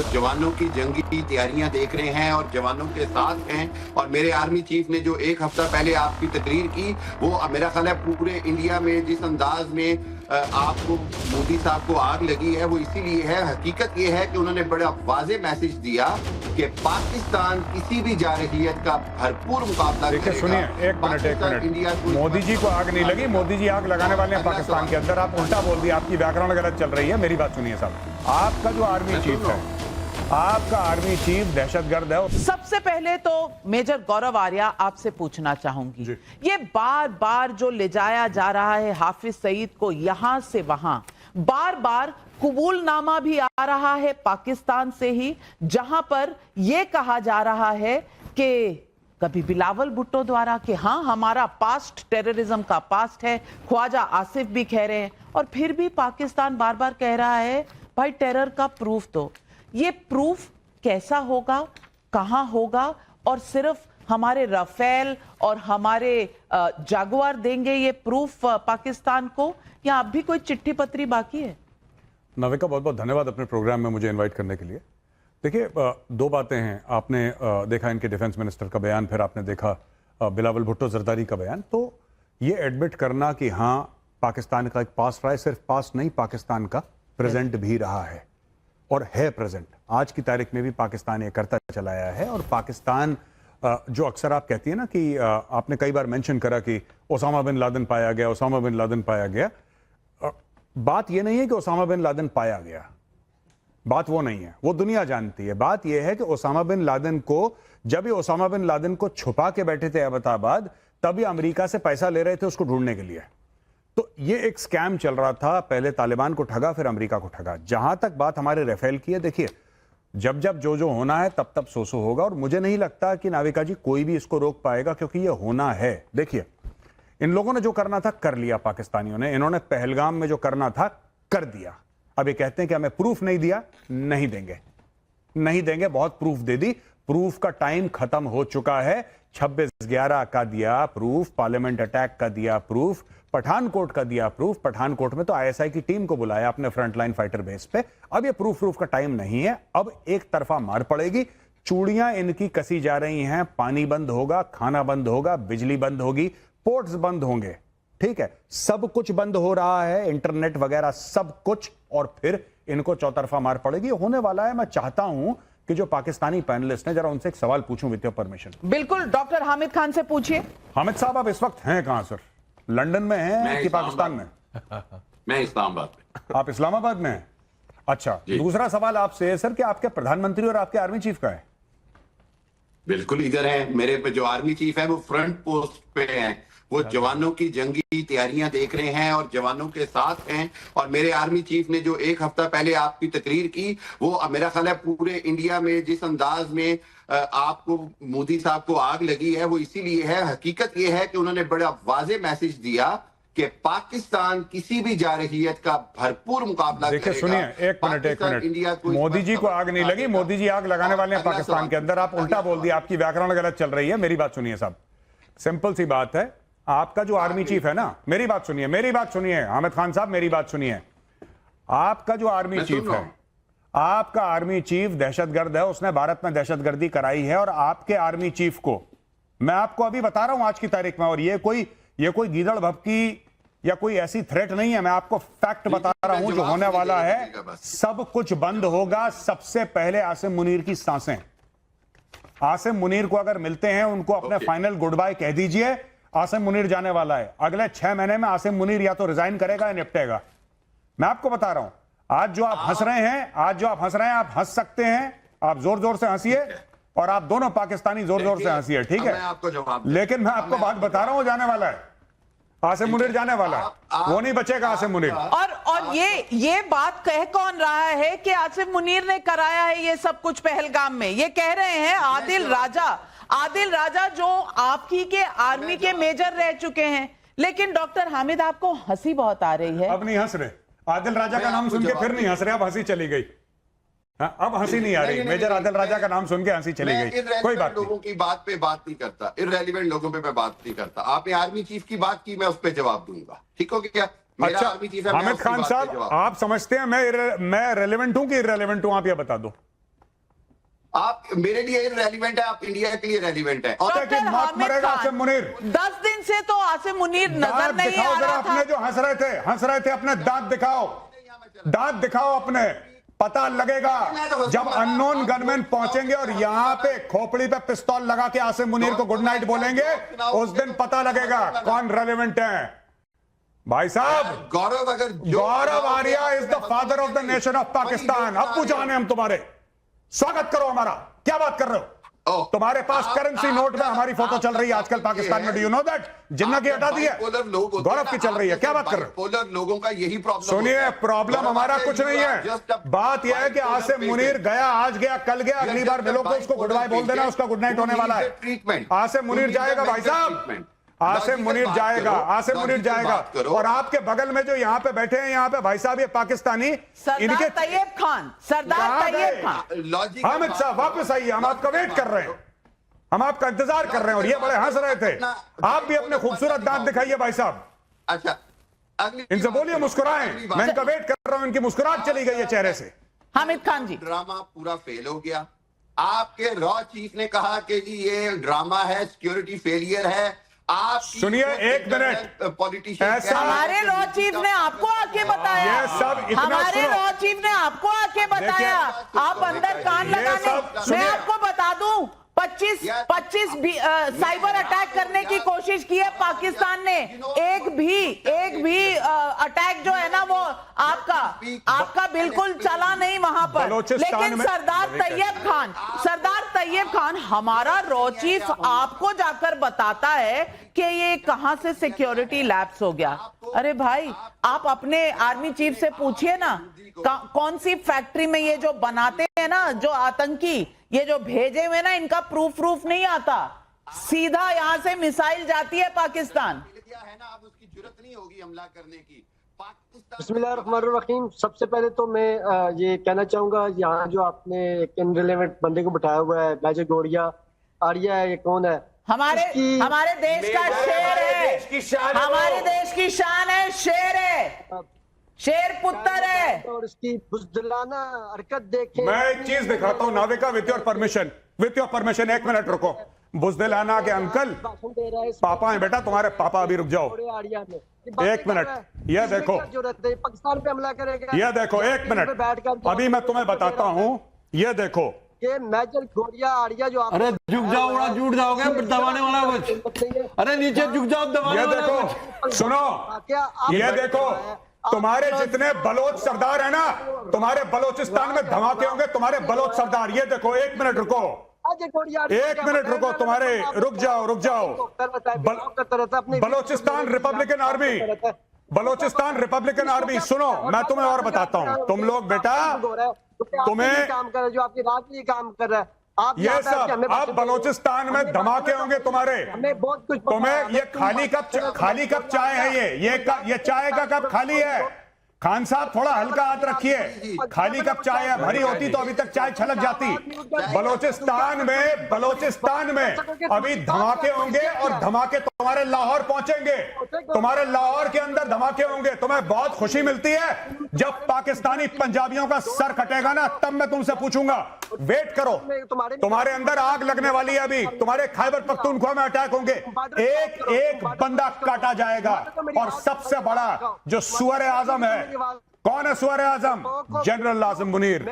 वो जवानों की जंगी तैयारियां देख रहे हैं और जवानों के साथ हैं। और मेरे आर्मी चीफ ने जो एक हफ्ता पहले आपकी तकरीर की, वो मेरा ख्याल है पूरे इंडिया में जिस अंदाज में आपको मोदी साहब को आग लगी है वो इसीलिए है। हकीकत ये है कि उन्होंने बड़ा वाज़े मैसेज दिया कि पाकिस्तान किसी भी जारहियत का भरपूर मुकाबला करेगा। देखिए सुनिए, एक मिनट, मोदी जी को आग नहीं लगी, मोदी जी आग लगाने वाले हैं पाकिस्तान के अंदर। आप उल्टा बोल दिए, आपकी व्याकरण गलत चल रही है। मेरी बात सुनिए साहब, आपका जो आर्मी चीफ है, आपका आर्मी चीफ दहशतगर्द है। सबसे पहले तो मेजर गौरव आर्या आपसे पूछना चाहूंगी, ये बार बार जो ले जाया जा रहा है हाफिज सईद को यहां से वहां, बार बार कबूलनामा भी आ रहा है पाकिस्तान से ही, जहां पर यह कहा जा रहा है कि कभी बिलावल भुट्टो द्वारा कि हाँ हमारा पास्ट टेररिज्म का पास्ट है, ख्वाजा आसिफ भी कह रहे हैं, और फिर भी पाकिस्तान बार बार कह रहा है भाई टेरर का प्रूफ दो। ये प्रूफ कैसा होगा, कहां होगा, और सिर्फ हमारे राफेल और हमारे जागुआर देंगे ये प्रूफ पाकिस्तान को, या अब भी कोई चिट्ठी पत्री बाकी है? नविका, बहुत बहुत धन्यवाद अपने प्रोग्राम में मुझे इनवाइट करने के लिए। देखिए, दो बातें हैं। आपने देखा इनके डिफेंस मिनिस्टर का बयान, फिर आपने देखा बिलावल भुट्टो जरदारी का बयान। तो ये एडमिट करना कि हाँ पाकिस्तान का एक पास्ट रहा है, सिर्फ पास्ट नहीं, पाकिस्तान का प्रेजेंट भी रहा है और है प्रेजेंट। आज की तारीख में भी पाकिस्तान ये करता चला आया है। और पाकिस्तान जो अक्सर आप कहती है ना कि आपने कई बार मेंशन करा कि ओसामा बिन लादेन पाया गया, ओसामा बिन लादेन पाया गया। बात यह नहीं है कि ओसामा बिन लादेन पाया गया, बात वो नहीं है, वो दुनिया जानती है। बात यह है कि ओसामा बिन लादेन को, जब ये ओसामा बिन लादेन को छुपा के बैठे थे अहमदाबाद, तब ये अमेरिका से पैसा ले रहे थे उसको ढूंढने के लिए। तो ये एक स्कैम चल रहा था, पहले तालिबान को ठगा फिर अमेरिका को ठगा। जहां तक बात हमारे राफेल की है, देखिए जब जब जो होना है तब तब सो होगा, और मुझे नहीं लगता कि नाविका जी कोई भी इसको रोक पाएगा, क्योंकि ये होना है। देखिए, इन लोगों ने जो करना था कर लिया पाकिस्तानियों ने, इन्होंने पहलगाम में जो करना था कर दिया। अब ये कहते हैं कि हमें प्रूफ नहीं दिया, नहीं देंगे, नहीं देंगे, बहुत प्रूफ दे दी। प्रूफ का टाइम खत्म हो चुका है। 26/11 का दिया प्रूफ, पार्लियामेंट अटैक का दिया प्रूफ, पठानकोट का दिया प्रूफ। पठानकोट में तो आईएसआई की टीम को बुलाया अपने फ्रंटलाइन फाइटर बेस पे। अब ये प्रूफ का टाइम नहीं है, अब एक तरफा मार पड़ेगी। चूड़ियां इनकी कसी जा रही हैं, पानी बंद होगा, खाना बंद होगा, बिजली बंद होगी, पोर्ट्स बंद होंगे, ठीक है, सब कुछ बंद हो रहा है, इंटरनेट वगैरह सब कुछ, और फिर इनको चौतरफा मार पड़ेगी। होने वाला है। मैं चाहता हूं कि जो पाकिस्तानी पैनलिस्ट हैं, जरा उनसे एक सवाल पूछूं विद योर परमिशन। बिल्कुल, डॉक्टर हामिद खान से पूछिए। हामिद साहब, आप इस वक्त हैं कहां सर? लंदन में हैं कि पाकिस्तान में? मैं इस्लामाबाद में। आप इस्लामाबाद में हैं? अच्छा, दूसरा सवाल आपसे है सर कि आपके प्रधानमंत्री और आपके आर्मी चीफ का है? बिल्कुल इधर है। मेरे पे जो आर्मी चीफ है वो फ्रंट पोस्ट पे हैं, वो जवानों की जंगी तैयारियां देख रहे हैं और जवानों के साथ हैं। और मेरे आर्मी चीफ ने जो एक हफ्ता पहले आपकी तकरीर की, वो मेरा ख्याल है पूरे इंडिया में जिस अंदाज में आपको मोदी साहब को आग लगी है वो इसीलिए है। हकीकत ये है कि उन्होंने बड़ा वाज़े मैसेज दिया कि पाकिस्तान किसी भी जारहियत का भरपूर मुकाबला करेगा। देखिए सुनिए, एक मिनट, मोदी जी को आग नहीं लगी, मोदी जी आग लगाने वाले हैं पाकिस्तान के अंदर। आप उल्टा बोल दिए, आपकी व्याकरण गलत चल रही है। मेरी बात सुनिए साहब, सिंपल सी बात है। आपका जो आर्मी चीफ है ना, मेरी बात सुनिए, मेरी बात सुनिए हामिद खान साहब, मेरी बात सुनिए। आपका जो आर्मी चीफ है, आपका आर्मी चीफ दहशतगर्द है, उसने भारत में दहशतगर्दी कराई है। और आपके आर्मी चीफ को मैं आपको अभी बता रहा हूं आज की तारीख में, और ये कोई गीदड़ भपकी या कोई ऐसी थ्रेट नहीं है, मैं आपको फैक्ट बता रहा हूं जो होने वाला है। सब कुछ बंद होगा। सबसे पहले आसिम मुनीर की सांसें। आसिम मुनीर को अगर मिलते हैं, उनको अपने फाइनल गुड बाय कह दीजिए। आसिम मुनीर जाने वाला है। अगले 6 महीने में आसिम मुनीर या तो रिजाइन करेगा या निपटेगा। मैं आपको बता रहा हूं। आज जो आप हंस रहे हैं, आप हंस सकते हैं, आप जोर जोर से हंसिए, और आप दोनों पाकिस्तानी जोर जोर से हंसिए, ठीक है? लेकिन मैं आपको बात बता रहा हूं, जाने वाला है आसिम मुनीर, जाने वाला है, वो नहीं बचेगा आसिम मुनीर। और ये बात कह कौन रहा है कि आसिम मुनीर ने कराया है ये सब कुछ पहलगाम में? ये कह रहे हैं आदिल राजा जो आपकी के आर्मी के मेजर रह चुके हैं। लेकिन डॉक्टर हामिद, आपको हंसी बहुत आ रही है। अब नहीं हंस रहे, आदिल राजा का नाम सुन के फिर नहीं हंस रहे, अब हंसी चली गई। अब हंसी नहीं आ रही। मेजर आदिल राजा का नाम सुन के हंसी चली गई। कोई बात लोगों की बात पे बात नहीं करता, इररेलेवेंट लोगों पे मैं बात नहीं करता। आपने आर्मी चीफ की बात की, मैं उस पर जवाब दूंगा, ठीक हो गया? अच्छा हामिद खान साहब, आप समझते हैं मैं रेलेवेंट हूं कि इररेलेवेंट हूं? आप ये बता दो। आप मेरे लिए रेलिवेंट है, आप इंडिया के लिए रेलिवेंट है। और कि मौत मरेगा आसिम मुनीर। 10 दिन से तो आसिम मुनीर नजर नहीं आ रहा था। अपने जो हंस रहे थे अपने दांत दिखाओ, दांत दिखाओ अपने, पता लगेगा जब अननोन गनमैन पहुंचेंगे और यहां पे खोपड़ी पे पिस्तौल लगा के आसिम मुनीर को गुड नाइट बोलेंगे, उस दिन पता लगेगा कौन रेलिवेंट है। भाई साहब, Gaurav Arya is the father of the nation of Pakistan. अब्बू जान है हम तुम्हारे, स्वागत करो हमारा। क्या बात कर रहे हो? तुम्हारे पास करेंसी नोट में हमारी फोटो चल रही है आजकल पाकिस्तान में। Do you know that? Jinnah की हटा दी है, गौरव की चल रही है। क्या बात कर रहे हो? पोलर लोगों का यही प्रॉब्लम। सुनिए, प्रॉब्लम हमारा कुछ नहीं है। बात यह है कि आसिम मुनीर गया, आज गया, कल गया, अगली बार मिलो तो उसको गुड बाय बोल देना, उसका गुड नाइट होने वाला है। आसिम मुनीर जाएगा भाई साहब, आसिम मुनीर जाएगा, आसिम मुनीर जाएगा। और आपके बगल में जो यहाँ पे बैठे हैं, यहाँ पे भाई साहब ये पाकिस्तानी, सरदार तैयब खान, सरदार तैयब खान। हामिद साहब वापस आइए, हम आपका वेट कर रहे हैं, हम आपका इंतजार कर रहे हैं। और ये बड़े हंस रहे थे। आप भी अपने खूबसूरत दांत दिखाइए भाई साहब। अच्छा, इनसे बोलिए मुस्कुराएं, मैं इनका वेट कर रहा हूं। इनकी मुस्कुराहट चली गई है चेहरे से। हामिद खान जी, ड्रामा पूरा फेल हो गया। आपके रॉ चीफ ने कहा कि जी ये ड्रामा है, सिक्योरिटी फेलियर है। आप सुनिए एक मिनट, पॉलिटिशियन, हमारे रॉ चीफ ने आपको आके बताया, ये सब इतना हमारे सुनो। रॉ चीफ ने आपको आके बताया। आप अंदर कान लगाने, मैं आपको बता दूं 25 साइबर अटैक करने की कोशिश की है पाकिस्तान ने। एक भी अटैक जो है ना वो आपका बिल्कुल चला नहीं वहां पर। लेकिन सरदार तैयब खान हमारा रॉ चीफ आपको जाकर बताता है कि ये कहां से सिक्योरिटी लैप्स हो गया। अरे भाई, आप अपने आर्मी चीफ से पूछिए ना, कौन सी फैक्ट्री में ये जो बनाते हैं ना, जो आतंकी ये जो भेजे हुए ना, इनका प्रूफ नहीं आता, सीधा यहां से मिसाइल जाती है पाकिस्तान। अब उसकी जरूरत नहीं होगी हमला करने की। बिस्मिल्लाहिर्रहमानिर्रहीम। सबसे पहले तो मैं ये कहना चाहूंगा, यहाँ जो आपने एक इनरिलेवेंट बंदे को बिठाया हुआ है, मेजर गौरिया आर्या है, ये कौन है? हमारे देश का शेर है, हमारे देश की शान है, शेर है, शेर पुत्र है। और इसकी बुज़दिलाना हरकत देखें। मैं एक चीज दिखाता हूँ नाविका, विथ योर परमिशन, एक मिनट रुको। बुज़दिलाना के अंकल पापा हैं बेटा, तुम्हारे पापा। अभी रुक जाओ एक मिनट, ये देखो, पाकिस्तान पे हमला करेगा। ये देखो एक मिनट, अभी मैं तुम्हें बताता हूँ। ये देखो कि मेजर गौरिया आर्या जो अरे झुक जाओ, बड़ा झूठ जाओगे, दबाने वाला कुछ। अरे नीचे झुक जाओ, दबाने ये वाला देखो, कुछ। सुनो, ये देखो, तुम्हारे जितने बलोच सरदार है ना, तुम्हारे बलोचिस्तान में धमाके होंगे, तुम्हारे बलोच सरदार। ये देखो, एक मिनट रुको, एक मिनट रुको, तुम्हारे रुक जाओ। बलोचिस्तान रिपब्लिकन आर्मी, सुनो, मैं तुम्हें और बताता हूँ। तुम लोग बेटा, तुम्हें काम कर रहे, जो आपकी रात में काम कर रहा है, आप ये सब अब बलोचिस्तान में धमाके होंगे तुम्हारे। हमें बहुत कुछ तुम्हें ये खाली कप चाय है, ये चाय का कप खाली है। खान साहब थोड़ा हल्का हाथ रखिए, खाली कप चाय है, भरी होती तो अभी तक चाय छलक जाती। बलोचिस्तान में अभी धमाके होंगे और धमाके तुम्हारे लाहौर पहुंचेंगे, तुम्हारे लाहौर के अंदर धमाके होंगे। तुम्हें बहुत खुशी मिलती है जब पाकिस्तानी पंजाबियों का सर कटेगा ना, तब मैं तुमसे पूछूंगा। वेट करो, तुम्हारे अंदर आग लगने वाली है अभी। तुम्हारे खैबर पख्तूनख्वा में अटैक होंगे, एक बंदा काटा जाएगा। और सबसे बड़ा जो सुअर आजम है, कौन है सुअर आजम? जनरल आसिम मुनीर।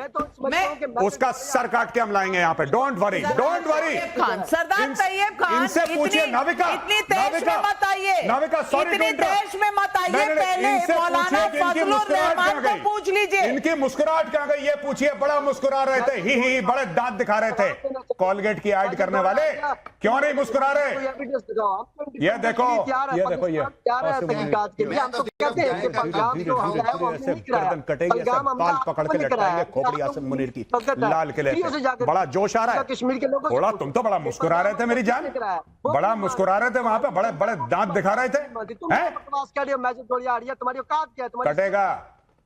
उसका सर काट के हम लाएंगे यहाँ पे। Don't worry. सरदार तैयब खान, इनसे पूछिए नाविका, इतनी देश में मत आइए, नाविका, सॉरी इतनी देश में मत आइए। पहले मौलाना फजलुर रहमान को पूछ लीजिए, इनकी मुस्कुराहट कहाँ गई, ये पूछिए। बड़ा मुस्कुरा रहे थे, ही बड़े दांत दिखा रहे थे। कॉलगेट की ऐड करने वाले क्यों नहीं मुस्कुरा रहे? ये देखो, गर्दन कटेगी, बाल पकड़ के लटकाएंगे खोपड़ी आसिम मुनीर की लाल किले पे। बड़ा जोश आ रहा है कश्मीर के लोगों। थोड़ा तुम तो बड़ा मुस्कुरा रहे थे मेरी जान, बड़ा मुस्कुरा रहे थे वहां पे, बड़े बड़े दांत दिखा रहे थे।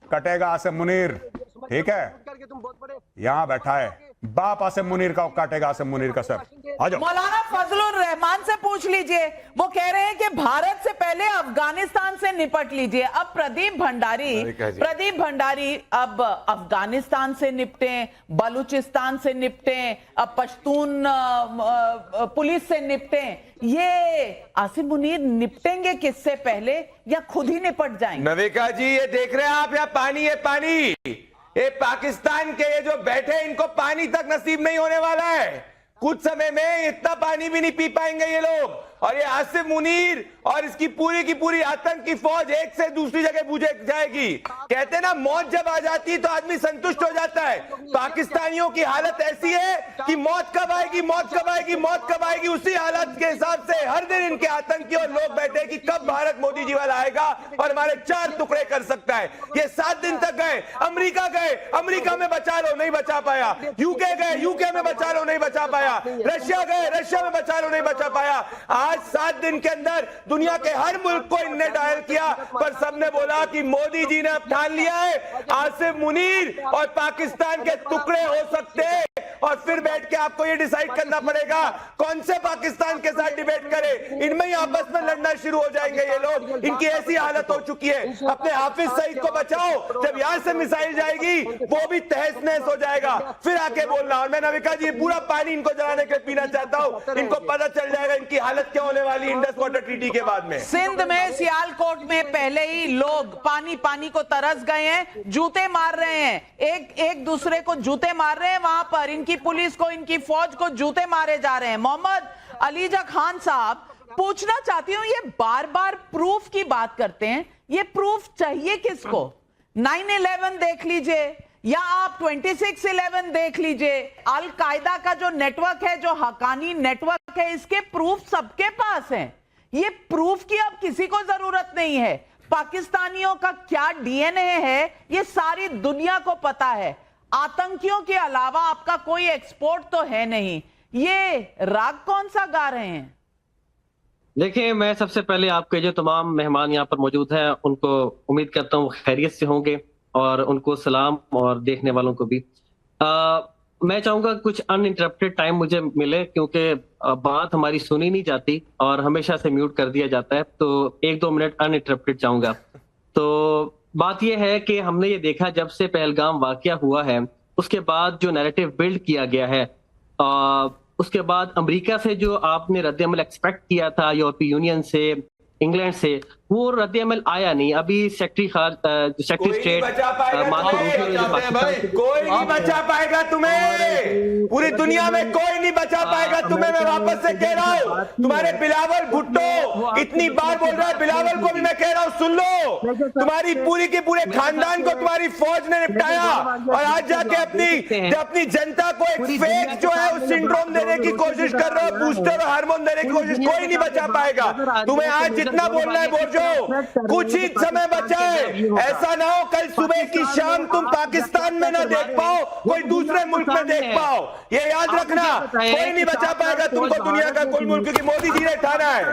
कटेगा आसिम मुनीर, ठीक है, यहाँ बैठा है बाप आसिम मुनीर का काटेगा आसिम मुनीर का सर। आ जाओ। मौलाना फजलुर रहमान से पूछ लीजिए, वो कह रहे हैं कि भारत से पहले अफगानिस्तान से निपट लीजिए। अब प्रदीप भंडारी अब अफगानिस्तान से निपटे, बलूचिस्तान से निपटे, अब पश्तून पुलिस से निपटे। ये आसिम मुनीर निपटेंगे किससे पहले, या खुद ही निपट जाएंगे? नविका जी, ये देख रहे हैं आप, या पानी है पानी, ये पाकिस्तान के ये जो बैठे इनको पानी तक नसीब नहीं होने वाला है। कुछ समय में इतना पानी भी नहीं पी पाएंगे ये लोग। और ये आसिम मुनीर और इसकी पूरी की पूरी आतंकी फौज एक से दूसरी जगह बुझे जाएगी। कहते ना, मौत जब आ जाती है तो आदमी संतुष्ट हो जाता है। पाकिस्तानियों की हालत ऐसी है कि मौत कब आएगी, मौत कब आएगी, मौत कब आएगी, उसी हालत के हिसाब से हर दिन इनके आतंकी और लोग बैठे कि कब भारत मोदी जी वाला आएगा और हमारे 4 टुकड़े कर सकता है। ये 7 दिन तक गए, अमेरिका में बचा लो, नहीं बचा पाया। यूके गए, यूके में बचा लो, नहीं बचा पाया। रशिया गए, रशिया में बचा लो, नहीं बचा पाया। आज 7 दिन के अंदर दुनिया के हर मुल्क को इनने डायल किया, पर सबने बोला कि मोदी जी ने अब ठान लिया है आसिम मुनीर और पाकिस्तान के टुकड़े हो सकते हैं। और फिर बैठ के आपको ये डिसाइड करना पड़ेगा कौन से पाकिस्तान के साथ डिबेट करें। इनमें ही आपस में लड़ना शुरू हो जाएंगे ये लोग। इनकी ऐसी हालत हो चुकी है। अपने हाफिज सईद को बचाओ, जब यहां से मिसाइल जाएगी वो भी तहस नहस हो जाएगा, फिर आके बोलना। और मैं नविका जी पूरा पानी इनको जलाने के पीना चाहता हूं, इनको पता चल जाएगा इनकी हालत क्या होने वाली इंडस वाटर ट्रीटी के बाद में। सिंध में सियालकोट में पहले ही लोग पानी को तरस गए हैं, जूते मार रहे हैं, एक दूसरे को जूते मार रहे हैं। वहां पर इनकी पुलिस को, इनकी फौज को जूते मारे जा रहे हैं। मोहम्मद अलीजा खान साहब, पूछना चाहती हूं, ये बार बार प्रूफ की बात करते हैं, ये प्रूफ चाहिए किसको? 9/11 देख लीजिए, या आप 26/11 देख लीजिए। अल कायदा का जो नेटवर्क है, जो हकानी नेटवर्क है, इसके प्रूफ सबके पास हैं। ये प्रूफ की अब किसी को जरूरत नहीं है। पाकिस्तानियों का क्या डीएनए है ये सारी दुनिया को पता है। आतंकियों के अलावा आपका कोई एक्सपोर्ट तो है नहीं। ये राग कौन सा गा रहे हैं? देखिए, मैं सबसे पहले आपके जो तमाम मेहमान यहाँ पर मौजूद हैं उनको उम्मीद करता हूँ खैरियत से होंगे, और उनको सलाम, और देखने वालों को भी। मैं चाहूंगा कुछ अनइंटरप्टेड टाइम मुझे मिले, क्योंकि बात हमारी सुनी नहीं जाती और हमेशा से म्यूट कर दिया जाता है। तो 1-2 मिनट अनइंटरप्टेड चाहूंगा। तो बात यह है कि हमने ये देखा, जब से पहलगाम वाकया हुआ है उसके बाद जो नैरेटिव बिल्ड किया गया है, उसके बाद अमेरिका से जो आपने रद्द-ए-अमल एक्सपेक्ट किया था, यूरोपीय यूनियन से, इंग्लैंड से, वो रद्द-ए-अमल आया नहीं। अभी सेक्रेटरी स्टेट कोई नहीं बचा पाएगा तुम्हें, पूरी दुनिया में कोई नहीं बचा पाएगा तुम्हें। मैं वापस से कह रहा हूँ, तुम्हारे बिलावल भुट्टो इतनी बार बोल रहा है, बिलावल को भी मैं कह रहा हूँ सुन लो। तुम्हारी पूरी के पूरे खानदान को तुम्हारी फौज ने निपटाया, और आज जाके अपनी जनता को एक फेक जो है उस सिंड्रोम देने की कोशिश कर रहे हो, बूस्टर और हार्मोन देने की कोशिश। कोई नहीं बचा पाएगा तुम्हें। आज जितना बोलना है बोल, कुछ ही समय बचा है। ऐसा ना हो कल सुबह की शाम तुम पाकिस्तान में ना देख पाओ, कोई दूसरे मुल्क में देख पाओ। ये याद रखना, कोई नहीं बचा पाएगा तुमको दुनिया का कोई मुल्क, क्योंकि मोदी जी ने ठाना है।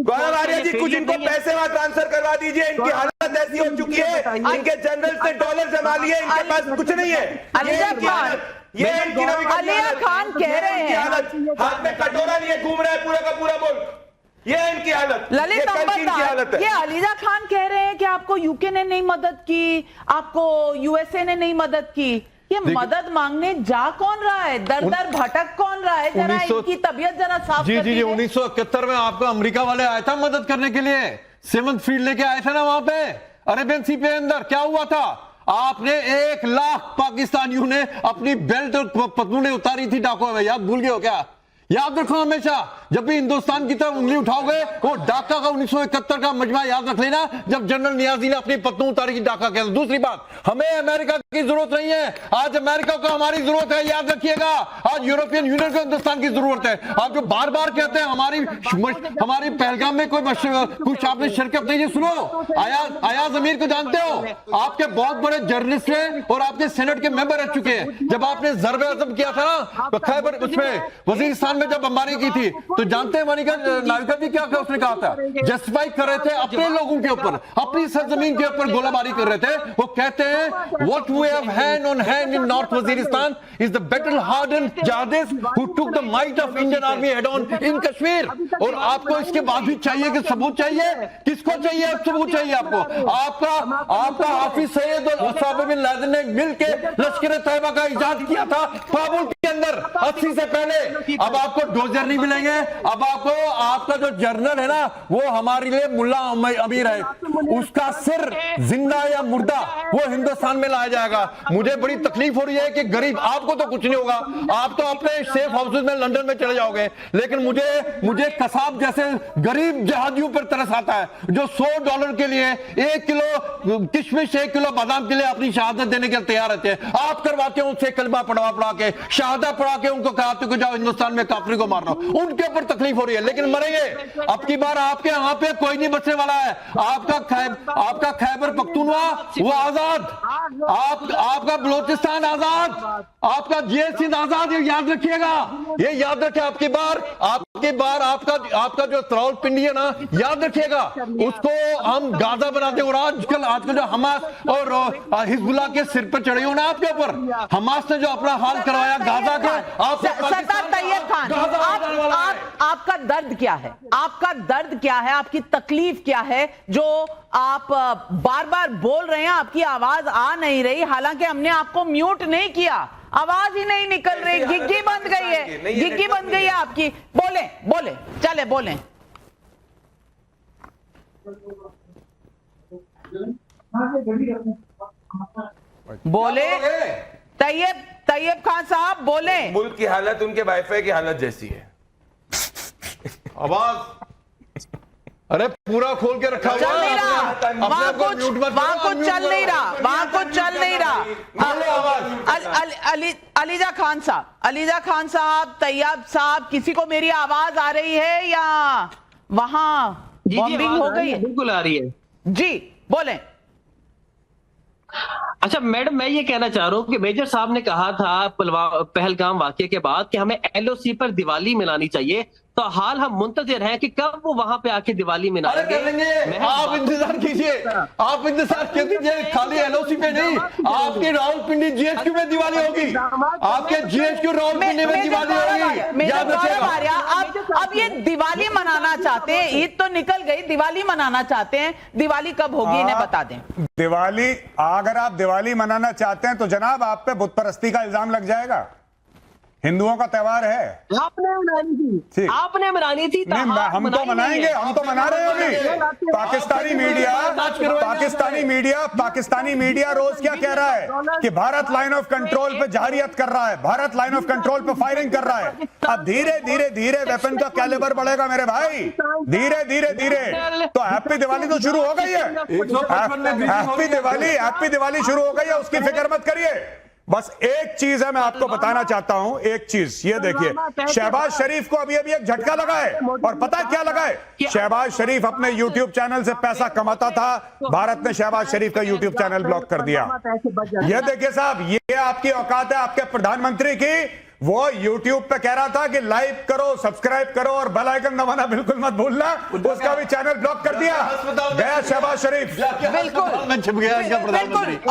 गौरव आर्या जी, कुछ इनको पैसे वहां ट्रांसफर करवा दीजिए। इनकी हालत ऐसी हो चुकी है, इनके जनरल से डॉलर जमा लिए, इनके पास कुछ नहीं है। ये अलिया खान कह रहे हैं, हाथ में कटोरा लिए घूम रहा है पूरा का पूरा मुल्क। ये इनकी हालत, ललित अंबरनाथ, ये अलीजा खान कह रहे हैं कि आपको यूके ने नहीं मदद की, आपको यूएसए ने नहीं मदद की। ये मदद मांगने जा कौन रहा है? दर दर भटक कौन रहा है? जरा इनकी तबीयत जरा साफ कर दीजिए। 1971 में आपको अमेरिका वाले आया था मदद करने के लिए, सेवंथ फील्ड लेके आए थे ना वहां पे अरेबियन सी पे अंदर। क्या हुआ था? आपने 1 लाख पाकिस्तानियों ने अपनी बेल्ट और पतलूनें उतारी थी डाकुओं में, याद भूल गए हो क्या? याद रखो, हमेशा जब भी हिंदुस्तान की तरफ उंगली उठाओगे वो डाका का 1971 का मजमा याद रख लेना, जब जनरल नियाजी ने अपनी पत्तों उतारी की डाका के। दूसरी बात, हमें अमेरिका की जरूरत नहीं है, आज अमेरिका को हमारी जरूरत है, याद रखिएगा। आज यूरोपियन यूनियन को हिंदुस्तान की जरूरत है। आप जो बार बार कहते हैं हमारी पहलगाम में कोई कुछ आपने शिरकत नहीं है, सुनो, अयाज अमीर को जानते हो? आपके बहुत बड़े जर्नलिस्ट हैं और आपके सेनेट के मेंबर रह चुके हैं। जब आपने ज़र्ब-ए-आज़म किया था ना खैबर, उसमें वजीरिस्तान अफगानिस्तान में जब बमबारी की थी तो जानते हैं मनिका नाविका जी क्या उसने कहा था? जस्टिफाई कर रहे थे अपने लोगों के ऊपर, अपनी सरजमीन के ऊपर गोलाबारी कर रहे थे। वो कहते हैं what we have hand on hand in North Waziristan is the battle hardened jihadist who took the might of Indian army head on in Kashmir. और आपको इसके बाद भी चाहिए कि सबूत चाहिए? किसको चाहिए सबूत चाहिए आपको? आपका हाफिज सईद और उसामा बिन लादेन ने मिलके लश्कर तैयबा का इजाद किया था काबुल के अंदर 80 से पहले। अब आपको डोजर नहीं मिलेंगे, अब आपको आपका जो जर्नल है ना वो हमारे लिए मुल्ला अमीर है, उसका सिर जिंदा या मुर्दा वो हिंदुस्तान में लाया जाएगा। मुझे बड़ी तकलीफ हो रही है कि गरीब, आपको तो कुछ नहीं होगा, आप तो अपने सेफ हाउसेस में लंदन में चले जाओगे, लेकिन मुझे कसाब जैसे गरीब जहादियों पर तरस आता है जो $100 के लिए 1 किलो किशमिश 1 किलो बादाम के लिए अपनी शहादत देने के लिए तैयार रहते हैं। आप करवाते हो उनसे कलमा पढ़ा के शहादत पढ़ा के उनको कहते हो जाओ हिंदुस्तान में काफिर को मारना, उनके ऊपर तकलीफ हो रही है, लेकिन मरेंगे। अब की बार आपके यहाँ पे कोई नहीं बचने वाला है। आपका खैबर पख्तूनवा वो आजाद, आपका बलोचिस्तान आजाद, आपका GS आजाद, ये याद रखिएगा, ये याद रखे। आपकी बार आपका जो रावलपिंडी है ना, याद रखिएगा, उसको हम गाजा बनाते हैं। और आजकल जो हमास और हिजबुल्लाह के सिर पर चढ़े हो ना आपके ऊपर, हमास ने जो अपना हाल करवाया गाजा के, सरदार तैयब खान, आपका दर्द क्या है? आपका दर्द क्या है? आपकी तकलीफ क्या है जो आप बार बार बोल रहे हैं? आपकी आवाज आ नहीं रही, हालांकि हमने आपको म्यूट नहीं किया, आवाज ही नहीं निकल रही, गिग्गी बंद गई है, गिग्गी बंद गई है आपकी। बोले चले बोले। बोले तैयब खान साहब बोले। मुल्क की हालत उनके वाईफाई की हालत जैसी है। आवाज अरे पूरा खोल के रखा चल नहीं रहा, वहां कुछ चल नहीं रहा। अलीजा खान साहब, तैयब साहब, किसी को मेरी आवाज आ रही है या वहां बॉम्बिंग हो गई है? बिल्कुल आ रही है जी, बोलें। अच्छा मैडम, मैं ये कहना चाह रहा हूँ कि मेजर साहब ने कहा था पहलगाम वाकये के बाद कि हमें LOC पर दिवाली मनानी चाहिए, तो हाल हम मुंतजिर हैं कि कब वो वहां पे आके दिवाली मनाएंगे। आप इंतजार कीजिए, खाली LOC पे नहीं, आपके रावलपिंडी GHQ में दिवाली होगी, आपके GHQ रावलपिंडी में दिवाली होगी, याद रखिएगा। अब ये दिवाली मनाना चाहते हैं, ईद तो निकल गई, दिवाली मनाना चाहते हैं, दिवाली कब होगी इन्हें बता दें। दिवाली, अगर आप दिवाली मनाना चाहते हैं तो जनाब आप पे बुत परस्ती का इल्जाम लग जाएगा। हिंदुओं का त्योहार है, आपने मनानी थी नहीं, हम तो मनाएंगे, हम तो मना रहे हैं अभी। पाकिस्तानी मीडिया रोज क्या कह रहा है कि भारत लाइन ऑफ कंट्रोल पे जहरियत कर रहा है, भारत लाइन ऑफ कंट्रोल पे फायरिंग कर रहा है। अब धीरे वेपन का कैलिबर बढ़ेगा मेरे भाई, धीरे। तो हैप्पी दिवाली तो शुरू हो गई है, हैप्पी दिवाली शुरू हो गई है, उसकी फिक्र मत करिए। बस एक चीज है मैं आपको बताना चाहता हूं, एक चीज ये देखिए, शहबाज शरीफ को अभी एक झटका लगा है, और पता है क्या लगा है? शहबाज शरीफ अपने YouTube चैनल से पैसा कमाता था, भारत ने शहबाज शरीफ का YouTube चैनल ब्लॉक कर दिया। ये देखिए साहब, ये आपकी औकात है आपके प्रधानमंत्री की, वो YouTube पे कह रहा था कि लाइक करो, सब्सक्राइब करो और बेल आइकन दबाना बिल्कुल मत भूलना, उसका भी चैनल ब्लॉक कर दिया गया शहबाज शरीफ। बिल्कुल में छिप गया इनका प्रधानमंत्री।